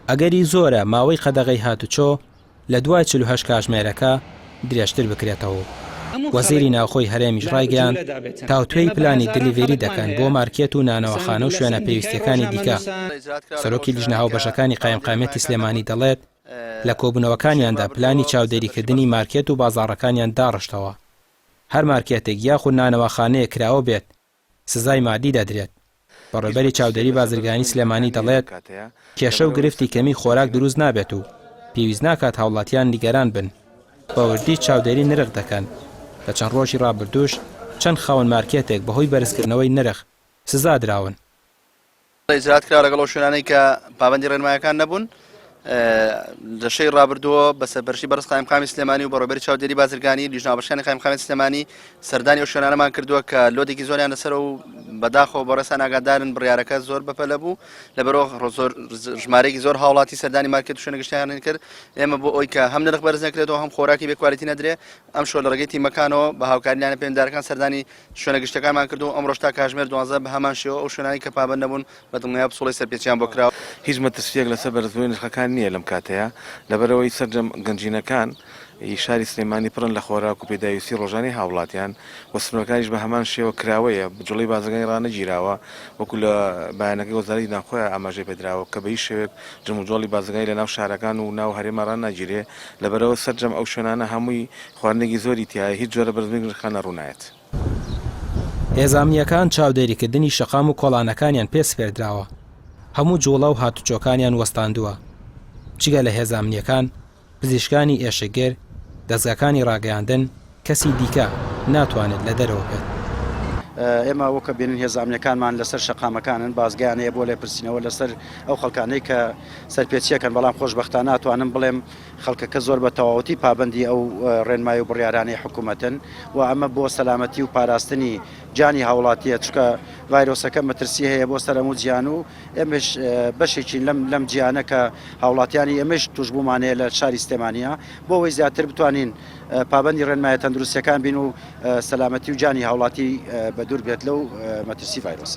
ئەگەری زۆرە ماوەی قەدەغەی هاتوچۆ لە دوای 48 کاتژمێرەکە درێژتر بکرێتەوە. وەزیری ناوخۆی هەرێمیش ڕایگەیاند تاوتوێی پلانی دلیڤێری دەکەن بۆ مارکێت و نانەوەخانە و شوێنە پێویستیەکانی دیکە. سەرۆکی لیژنە هاوبەشەکانی قایمقامەتی سلێمانی دەڵێت لە کۆبوونەوەکانیاندا پلانی چاودێریکردنی مارکێت و بازاڕەکانیان داڕشتەوە. هەر مارکێتێک یاخود نانەوەخانەیە کراوە بێت سزای مادی دەدرێت. بەڕێبەری چاودێری بازرگانی سلێمانی دەڵێت کێشە و گرفتی کەمی خۆراک دروست نابێت و پێویست ناکات هاوڵاتیان نیگەران بن. بەوردی چاودێری نرخ دەکەن. لە چەند ڕۆژی ڕابردوش چەند خاوەن مارکێتێک بەهۆی بەرزکردنەوەی نرخ سزا دراون. ئیجرات کرا لەگەڵ ئەو شوێنانەی کە پابەندی ڕێنمایەکان نەبوون. لە شەی ڕابردووە بەسەر بەرشی بەرز قایمقامی سلێمانی و بەڕێبەری چاودێری بازرگانی لیژنە هاوبەشەکانی قایمقامی سلێمانی سەردانی ئەو شوێنانەمان کردووە کە لۆدێکی زۆریان لەسەر و بەداخەوە بەڕێسان ئاگادارن بڕیارەکە زۆر بەپەلە بوو لەبەرەوە زۆر ژمارەیەکی زۆر هاوڵاتی سەردانی مارکێت و شوێنە گشتیان کرد. ئێمە بۆ ئەوی کە هەم نرخ بەرز نەکرێتەوە هەم خۆراکی بێکوالیتی نەدرێ ئەم شۆ لە ڕێگەی تیمەکانەوە بە هاوکاریانە پەیوەنددارەکان سەردانی شوێنە گشتەکانمان کردو ئەمڕۆ تا کاتژمێر 12 بە هەمان شێوە ئەو شوێنانی کە پابەند نەبوون بەدڵنیا بسوڵی سەرپێچیان بۆ کراوە. هیچ مەترسیەک لەسەر بەرزبوونی نرخەکان نییە لەم کاتەیە لەبەرەوەی سەرجەم گەنجینەکان شاری سلێمانی پڕن لە خۆراک و پێداویستی ڕۆژانی هاوڵاتیان وەسنەکانیش بە هەمان شێوە کراوەیە بجوڵی بازرگانی ڕانەگیراوە وەکو لە بەیانەکەی وەزارەتی ناوخۆیە ئاماژەی پێدراوە کە بە هیچ شێوێک جەموجۆڵی بازرگانی لە ناو شارەکان و ناو هەرێمە ڕانەگیرێ لەبەرەوە سەرجەم ئەو شوێنانە هەمووی خواردنێکی زۆری تایە هیچ جۆرە بەرزبوونی نرخەکان ڕوونایەت. هێزانیەکان چاودێریکردنی شەقام و کۆڵانەکانیان پێسپێردراوە. هەموو جوڵە و هاتوچۆکانیان وەستاندووە. جگە لە هێزانیەکان پزیشکانی ئێشەگەر دەستگاکانی ڕاگەیاندن کەسی دیکە ناتوانێت لە دەرەوە بێت. ئێمە وەکە بینن هێزانیەکانمان لەسەر شەقامەکانن بازگیانەیە بۆ لێپرسینەوە لەسەر ئەو خەڵکانەی کە سەرپێچیەکەن بەڵام خۆشبەختانە ناتوانم بڵێم خەڵکەکە زۆر بە تەواوەتی پابەندی ئەو ڕێنمایی و بڕیارانەی حکوومەتن و ئەمە بۆ سەلامەتی و پاراستنی جانی هاوڵاتیە چکە ڤایرۆسەکە مەترسی هەیە بۆ سەر هەموو جیان و ئێمەش بەشێکی لەم جیانە کە هاوڵاتیانی ئێمەش توشبوومانەیە لە شاری سلێمانیە بۆ ئەوەی زیاتر بتوانین پابەندی ڕێنمایە تەندروستیەکان بین و سەلامەتی و جانی هاوڵاتی بە دوور بێت لەو مەترسی ڤایرۆس.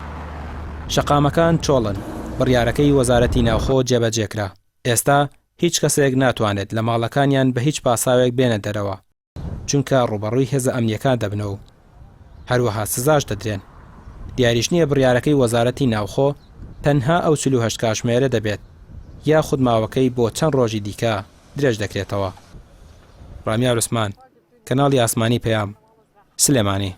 شەقامەکان چۆڵن بڕیارەکەی وەزارەتی ناوخۆ جێبەجێکرا. ئێستا هیچ کەسێک ناتوانێت لە ماڵەکانیان بە هیچ پاساوێک بێنە دەرەوە چونکە ڕوبەڕووی هێزە ئەمنیەکان دەبنەوە و هەروەها سزاش دەدرێن. دیاریش نییە بڕیارەکەی وەزارەتی ناوخۆ تەنها ئەو 48 کاتژمێرە دەبێت یاخود ماوەکەی بۆ چەند ڕۆژی دیکە درێژ دەکرێتەوە. ڕامیار عوسمان، کەناڵی ئاسمانی پەیام، سلێمانی.